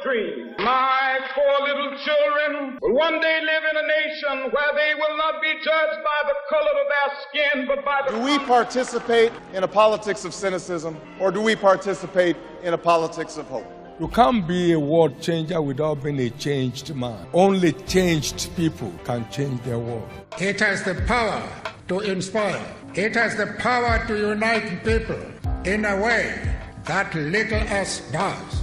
dream. My poor little children will one day live in a nation where they will not be judged by the color of their skin, but by the... Do we participate in a politics of cynicism, or do we participate in a politics of hope? You can't be a world changer without being a changed man. Only changed people can change their world. It has the power to inspire. It has the power to unite people in a way that little else does.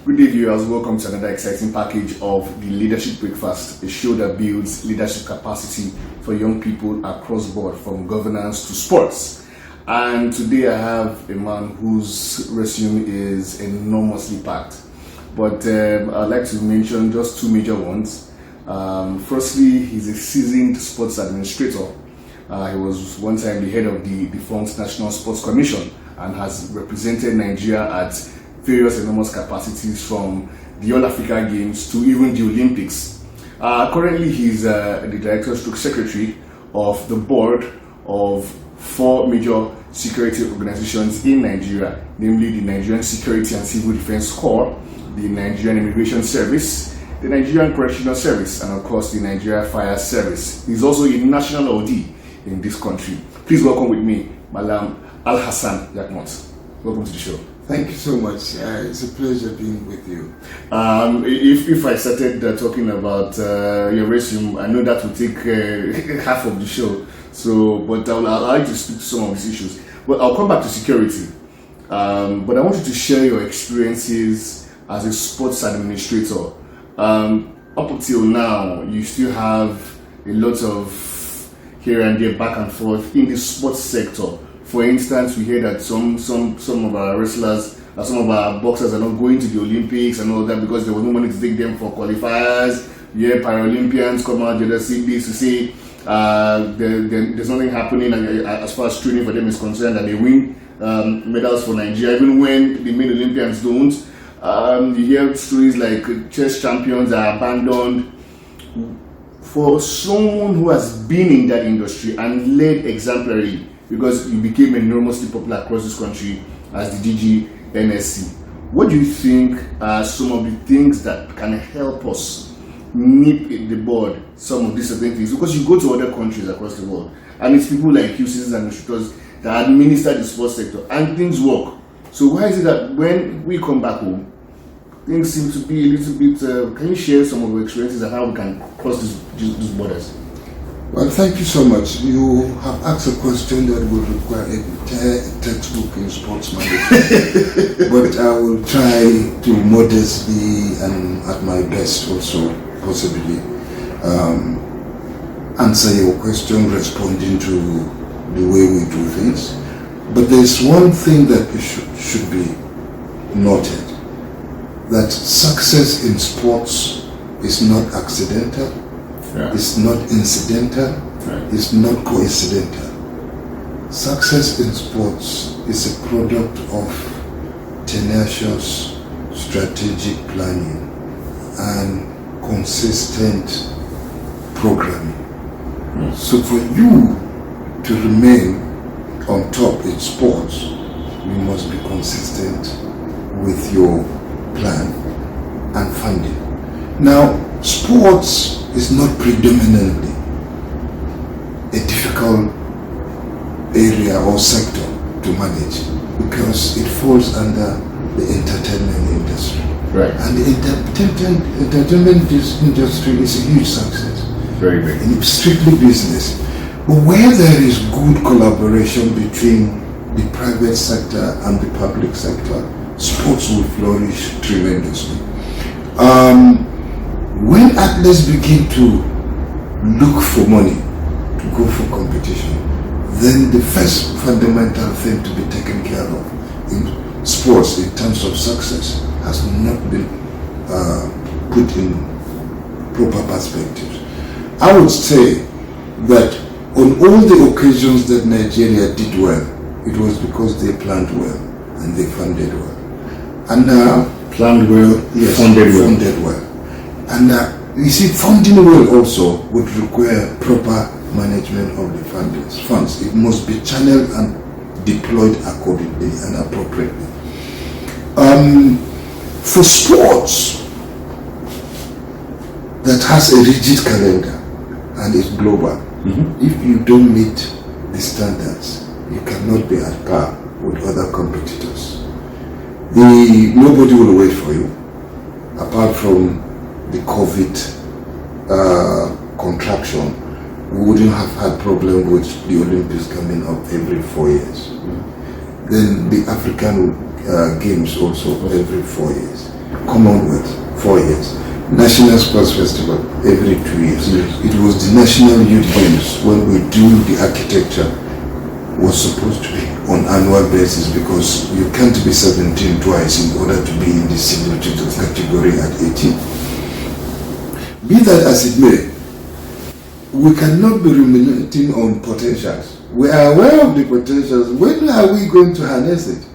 Good day, viewers. Welcome to another exciting package of the Leadership Breakfast, a show that builds leadership capacity for young people across board, from governance to sports. And today I have a man whose resume is enormously packed. But I'd like to mention just two major ones. Firstly, he's a seasoned sports administrator. He was one time the head of the defunct National Sports Commission and has represented Nigeria at various enormous capacities, from the All-Africa Games to even the Olympics. Currently, he's the director/secretary of the board of four major security organizations in Nigeria, namely the Nigerian Security and Civil Defense Corps, the Nigerian Immigration Service, the Nigerian Correctional Service, and of course the Nigeria Fire Service. He's also a national OD in this country. Please welcome with me Mallam Alhassan Yakmut. Welcome to the show. Thank you so much. It's a pleasure being with you. If I started talking about your resume, I know that would take half of the show. But I'll allow you to speak to some of these issues. But I'll come back to security. But I want you to share your experiences as a sports administrator. Up until now, you still have a lot of here and there, back and forth in the sports sector. For instance, we hear that some of our wrestlers, some of our boxers are not going to the Olympics and all that because there was no money to take them for qualifiers. We hear Paralympians come out the other days to say there's nothing happening as far as training for them is concerned, and they win medals for Nigeria even when the main Olympians don't. You hear stories like chess champions are abandoned. For someone who has been in that industry and led exemplarily, because you became enormously popular across this country as the DG NSC, what do you think are some of the things that can help us nip in the bud some of these certain things? Because you go to other countries across the world and it's people like you, citizens and administrators, that administer the sports sector and things work. So why is it that when we come back home, things seem to be a little bit, can you share some of your experiences and how we can cross these borders? Well, thank you so much. You have asked a question that would require a textbook in sports management. But I will try to modestly and at my best also possibly answer your question responding to the way we do things. But there's one thing that should be noted, that success in sports is not accidental. Yeah. It's not incidental, right. It's not coincidental. Success in sports is a product of tenacious strategic planning and consistent programming. So for you to remain on top in sports, you must be consistent with your plan and funding. Now, sports is not predominantly a difficult area or sector to manage because it falls under the entertainment industry. Right. And the entertainment industry is a huge success. Very big. And it's strictly business. But where there is good collaboration between the private sector and the public sector, sports will flourish tremendously. When athletes begin to look for money to go for competition, then the first fundamental thing to be taken care of in sports in terms of success has not been put in proper perspective. I would say that on all the occasions that Nigeria did well, it was because they planned well and they funded well. And planned well, yes, funded well. And you see, funding well also would require proper management of the funds. It must be channeled and deployed accordingly and appropriately. For sports, that has a rigid calendar and is global. If you don't meet the standards, you cannot be at par with other competitors. Nobody will wait for you, apart from the COVID contraction. We wouldn't have had problem with the Olympics coming up every 4 years. Then the African Games also every 4 years. Commonwealth, 4 years. National Sports Festival every 2 years. It was the National Youth Games when we do the architecture was supposed to be on annual basis, because you can't be 17 twice in order to be in the senior category at 18. Be that as it may, we cannot be ruminating on potentials. We are aware of the potentials. When are we going to harness it?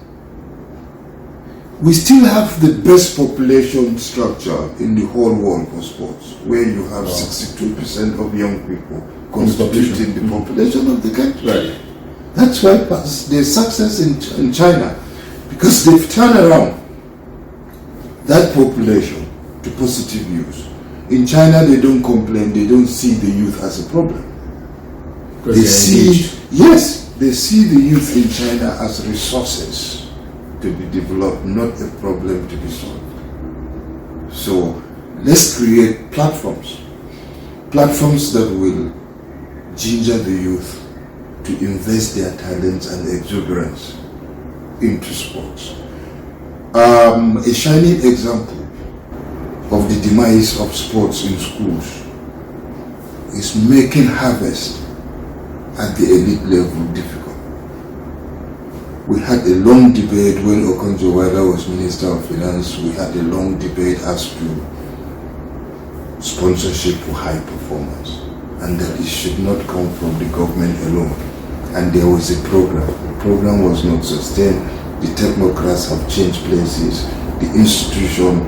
We still have the best population structure in the whole world for sports, where you have 62% of young people constituting the population of the country. Right. That's why there's success in China, because they've turned around that population to positive use. In China, they don't complain, they don't see the youth as a problem. They see the youth in China as resources to be developed, not a problem to be solved. So let's create platforms that will ginger the youth to invest their talents and exuberance into sports. A shining example of the demise of sports in schools is making harvest at the elite level difficult. We had a long debate when Okonjo-Iweala was Minister of Finance. We had a long debate as to sponsorship for high performance, and that it should not come from the government alone. And there was a program. The program was not sustained. The technocrats have changed places. The institution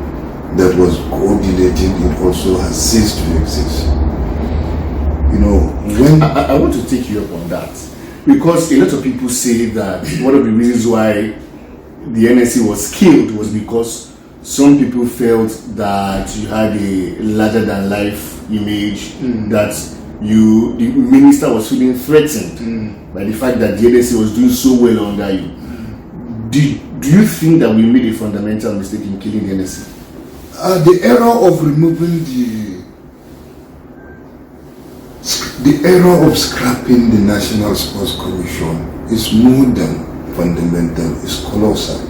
that was coordinating it also has ceased to exist. You know, when I want to take you up on that, because a lot of people say that one of the reasons why the NSC was killed was because some people felt that you had a larger than life image, that the minister was feeling threatened by the fact that the NSC was doing so well under you. Do you think that we made a fundamental mistake in killing the NSC? The error of removing the error of scrapping the National Sports Commission is more than fundamental, it's colossal,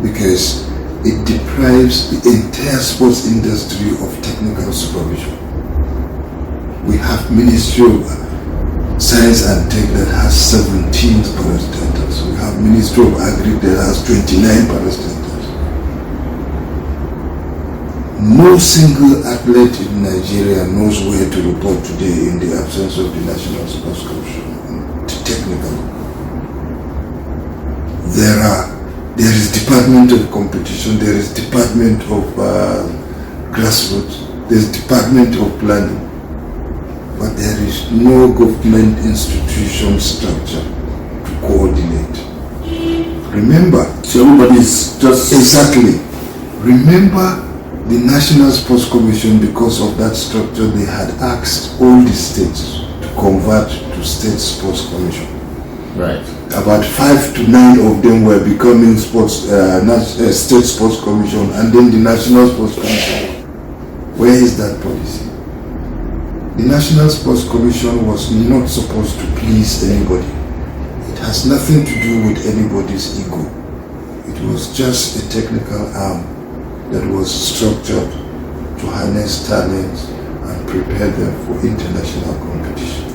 because it deprives the entire sports industry of technical supervision. We have Ministry of Science and Tech that has 17 parastatals. We have Ministry of Agri that has 29 parastatals. No single athlete in Nigeria knows where to report today in the absence of the National Sports Commission. Technically, there is Department of Competition, there is Department of Grassroots, there is Department of Planning, but there is no government institution structure to coordinate. Remember, so everybody's just exactly. Remember, the National Sports Commission, because of that structure, they had asked all the states to convert to state sports commission. right. About 5 to 9 of them were becoming state sports commission, and then the National Sports Commission. Where is that policy? The National Sports Commission was not supposed to please anybody. It has nothing to do with anybody's ego. It was just a technical arm that was structured to harness talents and prepare them for international competition.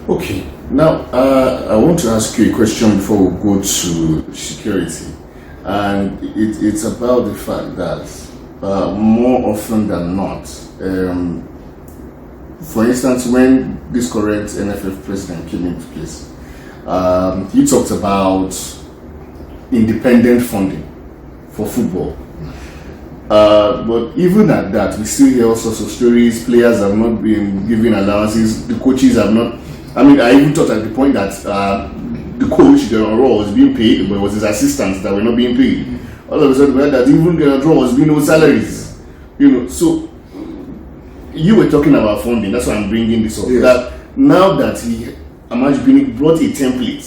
Okay, now I want to ask you a question before we go to security, and it's about the fact that more often than not, for instance, when this current NFF president came into place, he talked about independent funding for football. But even at that, we still hear all sorts of stories. Players have not been given allowances. The coaches have not. I mean, I even thought at the point that the coach, General Raw, was being paid, but it was his assistants that were not being paid. All of a sudden, we heard that even General Raw was being no salaries. So you were talking about funding. That's why I'm bringing this up. Yes. That now that Amaju Bini brought a template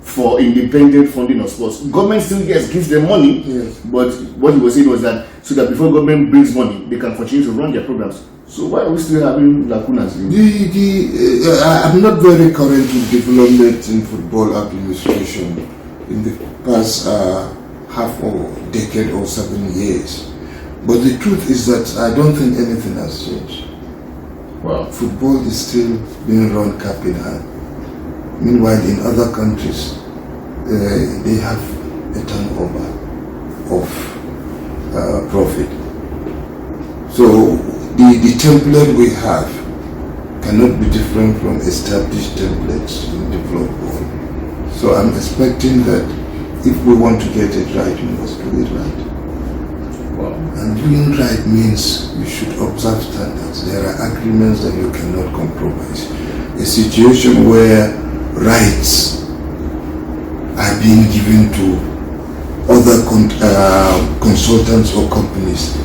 for independent funding of sports, government still gives them money. Yes. But what he was saying was that so that before government brings money, they can continue to run their programs. So why are we still having lacunas? I'm not very current with development in football administration in the past half or decade or 7 years. But the truth is that I don't think anything has changed. Wow. Football is still being run cap in hand. Meanwhile, in other countries, they have a turnover of profit. So the template we have cannot be different from established templates in developed world. So I'm expecting that if we want to get it right, we must do it right. Wow. And doing right means you should observe standards. There are agreements that you cannot compromise. A situation where rights are being given to other consultants or companies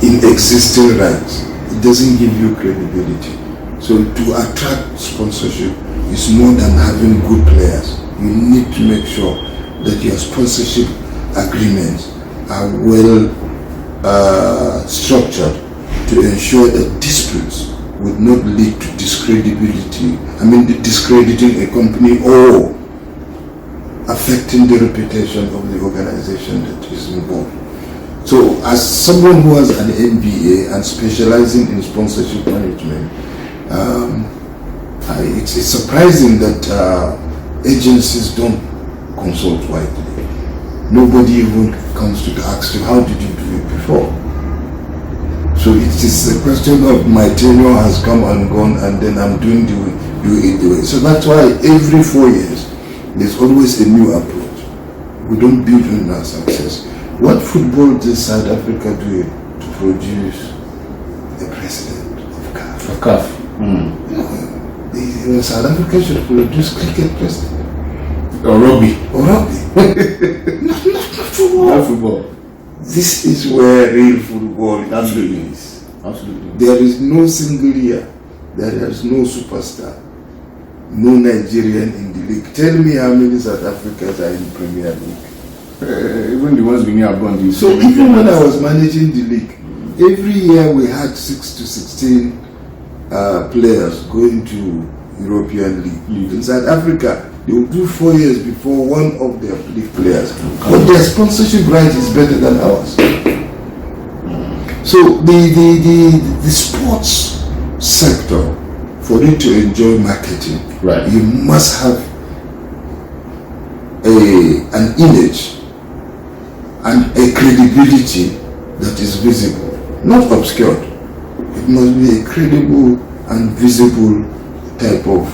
in existing rights, it doesn't give you credibility. So to attract sponsorship is more than having good players. You need to make sure that your sponsorship agreements are well structured to ensure that disputes would not lead to discrediting a company or affecting the reputation of the organization that is involved. So as someone who has an MBA and specializing in sponsorship management, it's surprising that agencies don't consult widely. Nobody even comes to ask you, how did you do it before? So it is a question of my tenure has come and gone and then I'm doing it the way. So that's why every 4 years, there's always a new approach. We don't build on our success. What football does South Africa do to produce a president of CAF? Of CAF. South Africa should produce cricket president. Or rugby. Not football. Not football. This is where real football Absolutely. is. Absolutely. There is no single year. There is no superstar. No Nigerian in the league. Tell me how many South Africans are in Premier League. Even the ones we knew have gone. So even when I was managing the league, every year we had 6 to 16 players going to European league. In South Africa, they will do 4 years before one of their league players. But their sponsorship right is better than ours. So the sports sector, for it to enjoy marketing, right, you must have an image and a credibility that is visible, not obscured. It must be a credible and visible type of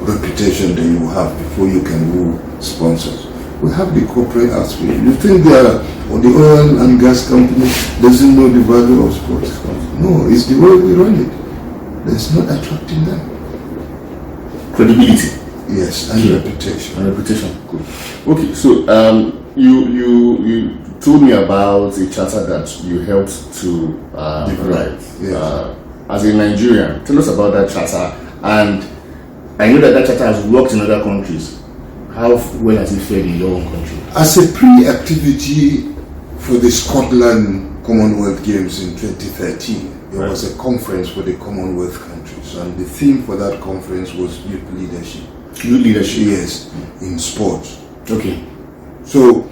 reputation that you have before you can woo sponsors. We have the corporate aspect. You think the oil and gas company doesn't know the value of sports? No, it's the way we run it that's not attracting them. Credibility. Yes, and reputation. And reputation. Good. Okay, so you told me about a charter that you helped to write. Yes. As a Nigerian, tell us about that charter. And I know that charter has worked in other countries. How well has it fared in your own country? As a pre-activity for the Scotland Commonwealth Games in 2013, there was a conference for the Commonwealth countries, and the theme for that conference was youth leadership. Youth leadership? Yes, in sports. Okay. So,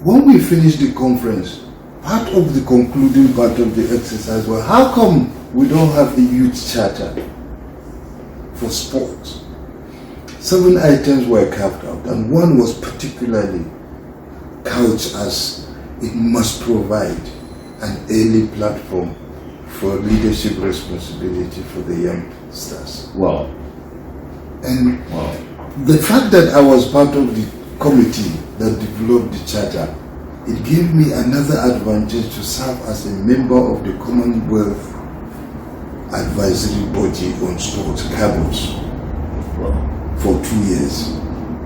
when we finished the conference, part of the concluding part of the exercise was, how come we don't have a youth charter for sports? 7 items were carved out, and one was particularly couched as it must provide an early platform for leadership responsibility for the youngsters. Wow. And wow. The fact that I was part of the committee that developed the charter, it gave me another advantage to serve as a member of the Commonwealth Advisory Body on Sports, CABOS, for 2 years.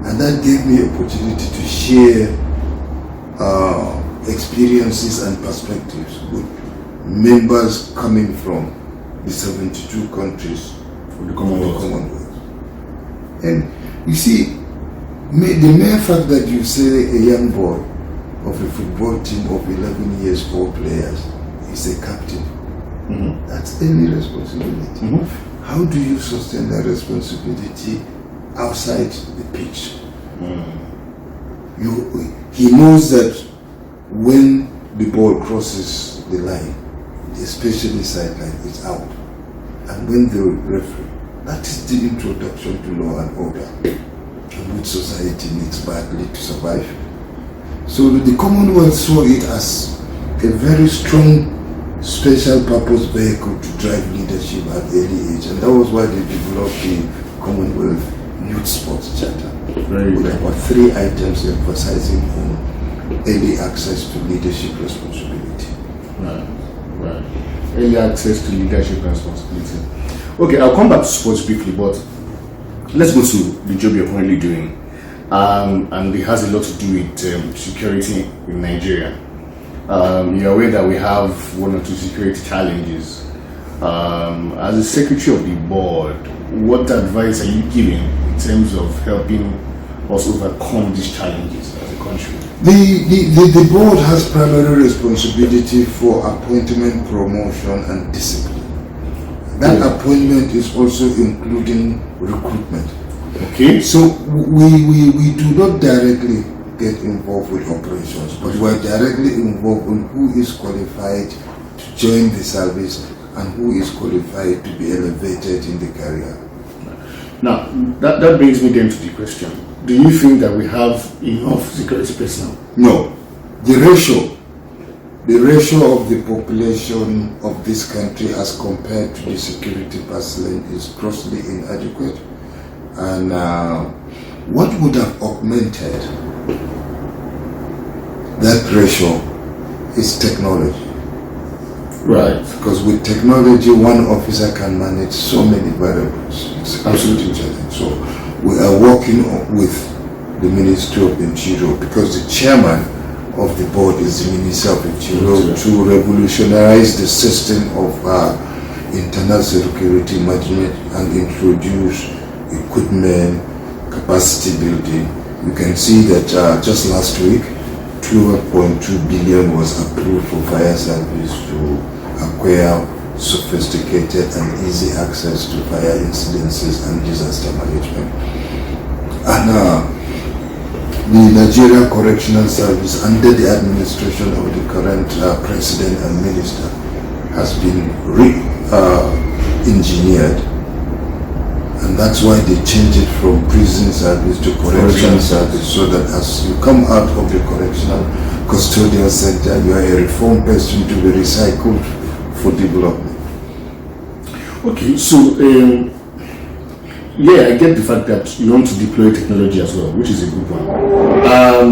And that gave me opportunity to share experiences and perspectives with members coming from the 72 countries For the Commonwealth. And you see, the mere fact that you say a young boy of a football team of 11 years, 4 players, is a captain, that's any responsibility. How do you sustain that responsibility outside the pitch? He knows that when the ball crosses the line, especially sideline, it's out. And when the referee, that is the introduction to law and order, and which society needs badly to survive. So the Commonwealth saw it as a very strong special purpose vehicle to drive leadership at early age, and that was why they developed the Commonwealth Youth Sports Charter, with about 3 items emphasizing on early access to leadership responsibility. Right. Early access to leadership responsibility. Okay, I'll come back to sports briefly, but let's go to the job you're currently doing. And it has a lot to do with security in Nigeria. You're aware that we have 1 or 2 security challenges. As the secretary of the board, what advice are you giving in terms of helping us overcome these challenges as a country? The board has primary responsibility for appointment, promotion, and discipline. That appointment is also including recruitment. Okay. So we do not directly get involved with operations, but we are directly involved in who is qualified to join the service and who is qualified to be elevated in the career. Now, that brings me then to the question. Do you think that we have enough security personnel? No. The ratio of the population of this country as compared to the security personnel is grossly inadequate. And what would have augmented that ratio is technology. Right. Because with technology, one officer can manage so many variables. It's absolutely challenging. So we are working with the Ministry of Interior, because the chairman of the board is the Minister of Interior, to revolutionize the system of internal security management and introduce equipment, capacity building. You can see that just last week, 12.2 billion was approved for fire service to acquire sophisticated and easy access to fire incidences and disaster management. And the Nigeria Correctional Service, under the administration of the current president and minister, has been re-engineered. And that's why they changed it from prison service to correctional service, so that as you come out of the correctional custodial center, you are a reformed person to be recycled for development. Okay, so yeah, I get the fact that you want to deploy technology as well, which is a good one.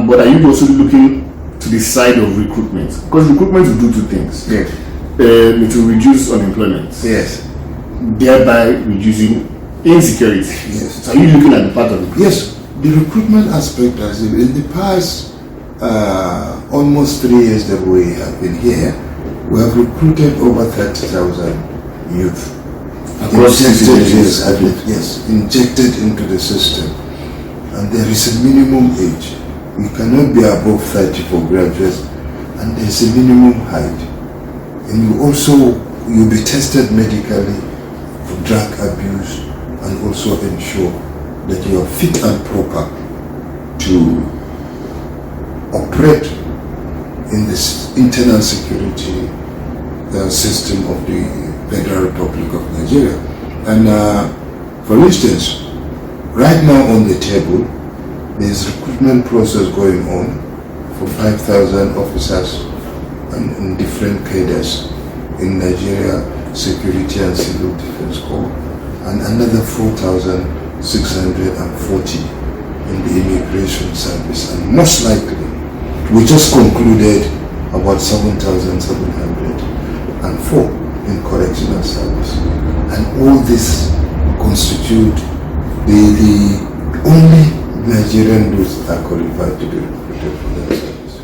But are you also looking to the side of recruitment? Because recruitment will do 2 things. Yes. It will reduce unemployment. Yes. Thereby reducing insecurity. Yes. So are you looking at the part of it? Yes, the recruitment aspect, as in the past almost 3 years that we have been here, we have recruited over 30,000 youth. Injected into the system. And there is a minimum age. You cannot be above 30 for graduates, and there's a minimum height. And you'll be tested medically for drug abuse, and also ensure that you are fit and proper to operate in this internal security system of the Federal Republic of Nigeria. And for instance, right now on the table, there's a recruitment process going on for 5,000 officers and in different cadres in Nigeria Security and Civil Defense Corps, and another 4,640 in the Immigration Service. And most likely, we just concluded about 7,704 in Correctional Service. And all this constitute the only Nigerian youth are qualified to be recruited for that service.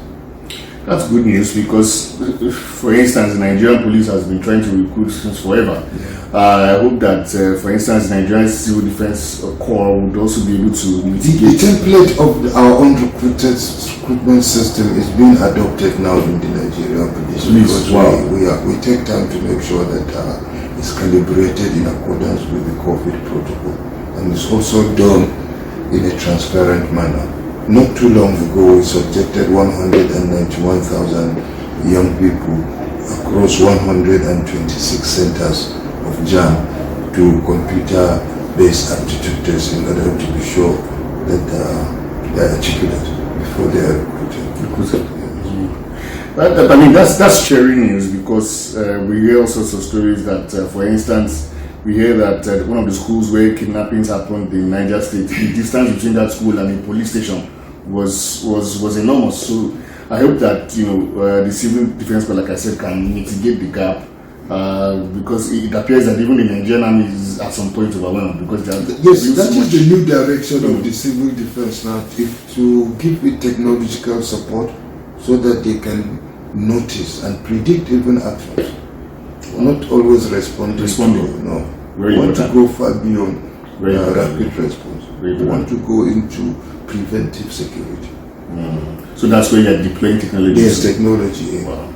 That's good news because, for instance, the Nigerian police has been trying to recruit since forever. I hope that, for instance, the Nigerian Civil Defense Corps would also be able to mitigate. The template of our own recruitment system is being adopted now in the Nigerian police because we take time to make sure that it's calibrated in accordance with the COVID protocol, and it's also done in a transparent manner. Not too long ago, we subjected 191,000 young people across 126 centers of JAM to computer-based aptitude tests in order to be sure that they are articulate before they are recruited. I mean, that's cheering news because we hear all sorts of stories that, for instance, we hear that one of the schools where kidnappings happened in Niger State, the distance between that school and the police station was enormous. So I hope that the Civil Defense Corps, like I said, can mitigate the gap. Because it appears that even the Nigerian army is at some point overwhelmed because they are that is the new direction of the civil defense now, to give it technological support so that they can notice and predict even actions. Not always responding. No. We want to go far beyond rapid response. We want to go into preventive security. So that's where you're deploying technology. Yes, technology. Wow.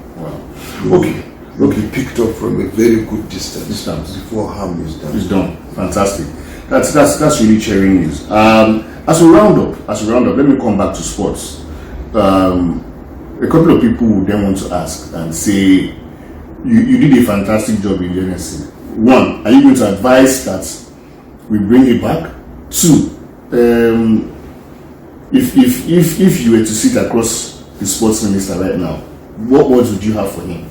Okay. Will be picked up from a very good distance before harm is done. It's done. Fantastic. That's really cheering news. As we round up, let me come back to sports. A couple of people would then want to ask and say, you did a fantastic job in the NSC. One, are you going to advise that we bring it back? Two, if you were to sit across the sports minister right now, what words would you have for him?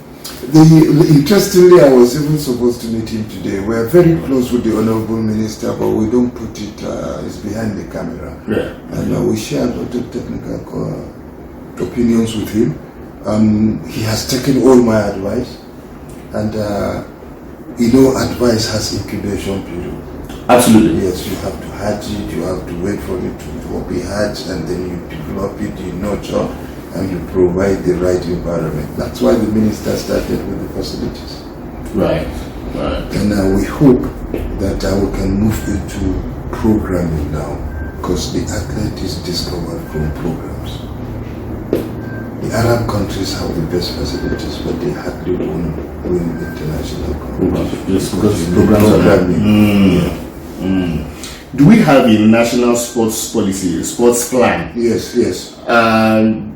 Interestingly, I was even supposed to meet him today. We are very close with the Honorable Minister, but we don't put it, it's behind the camera. And we share a lot of technical opinions with him. He has taken all my advice, and advice has incubation period. Absolutely. Yes, you have to hatch it, you have to wait for it to be hatched, and then you develop it, you nurture, and you provide the right environment. That's why the minister started with the facilities. Right. And we hope that we can move into programming now, because the athlete is discovered from programs. The Arab countries have the best facilities, but they hardly win international competitions. Just because programs are programming. Do we have a national sports policy, a sports plan? Yes.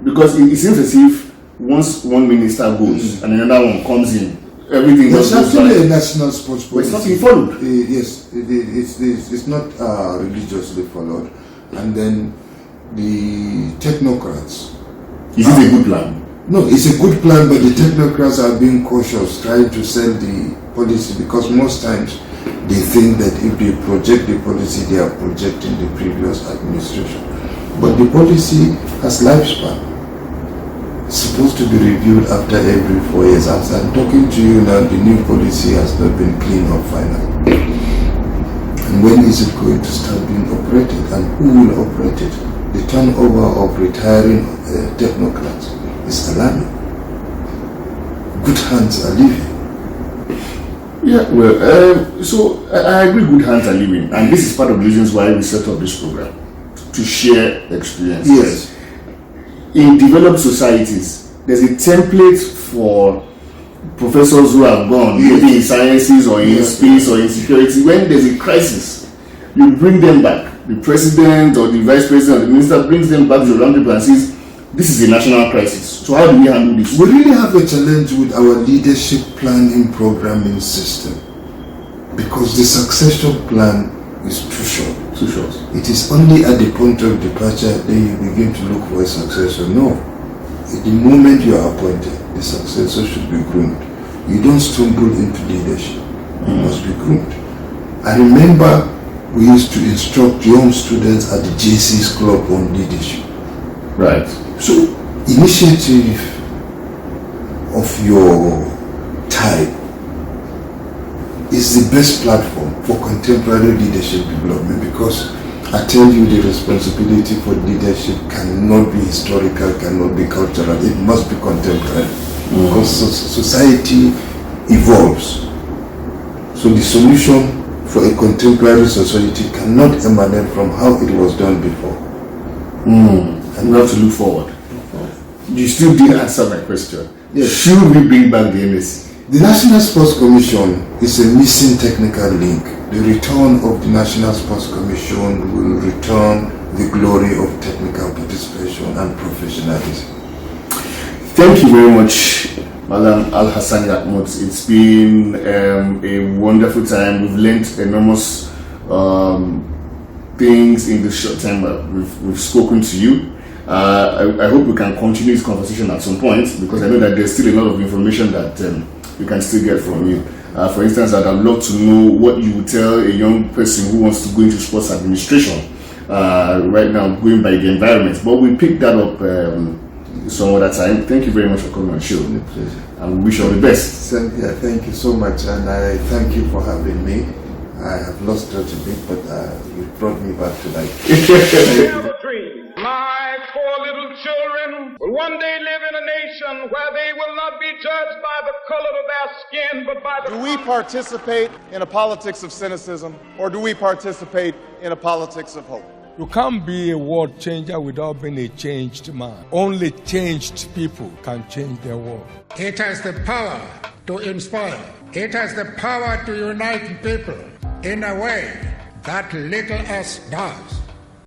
Because it seems as if once one minister goes and another one comes in, everything goes back. There's actually a national sports policy. But it's not being followed. Yes, it's not religiously followed. And then the technocrats. Is it a good plan? No, it's a good plan, but the technocrats are being cautious, trying to sell the policy, because most times they think that if they project the policy, they are projecting the previous administration. But the policy has lifespan. It's supposed to be reviewed after every 4 years. As I'm talking to you now, the new policy has not been cleaned up finally. And when is it going to start being operated, and who will operate it? The turnover of retiring technocrats is alarming. Good hands are leaving. Yeah, well, so I agree, good hands are leaving, and this is part of the reasons why we set up this program, to share experiences. Yes. In developed societies, there's a template for professors who have gone, maybe in sciences or in space or in security. When there's a crisis, you bring them back. The president or the vice president or the minister brings them back to the round table and says, this is a national crisis. So how do we handle this? We really have a challenge with our leadership planning programming system, because the succession plan is too short. It is only at the point of departure that you begin to look for a successor. No. At the moment you are appointed, the successor should be groomed. You don't stumble into leadership. You must be groomed. I remember we used to instruct young students at the JC's club on leadership. Right. So, initiative of your type is the best platform for contemporary leadership development, because I tell you, the responsibility for leadership cannot be historical, cannot be cultural. It must be contemporary. Because society evolves. So the solution for a contemporary society cannot emanate from how it was done before. And we have to look forward. You still didn't answer my question. Yes. Should we bring back the NSC? The National Sports Commission is a missing technical link. The return of the National Sports Commission will return the glory of technical participation and professionalism. Thank you very much, Mallam Alhassan Yakmut. It's been a wonderful time. We've learned enormous things in the short time that we've spoken to you. I hope we can continue this conversation at some point, because I know that there's still a lot of information that we can still get from you. For instance, I'd love to know what you would tell a young person who wants to go into sports administration right now, going by the environment. But we'll pick that up some other time. Thank you very much for coming on the show. And we wish you all the best. Yeah, thank you so much, and I thank you for having me. I have lost touch a bit, but you brought me back to life. Have a dream. My four little children will one day live in a nation where they will not be judged by the color of their skin, but by the... Do we participate in a politics of cynicism, or do we participate in a politics of hope? You can't be a world changer without being a changed man. Only changed people can change their world. It has the power to inspire. It has the power to unite people in a way that little else does.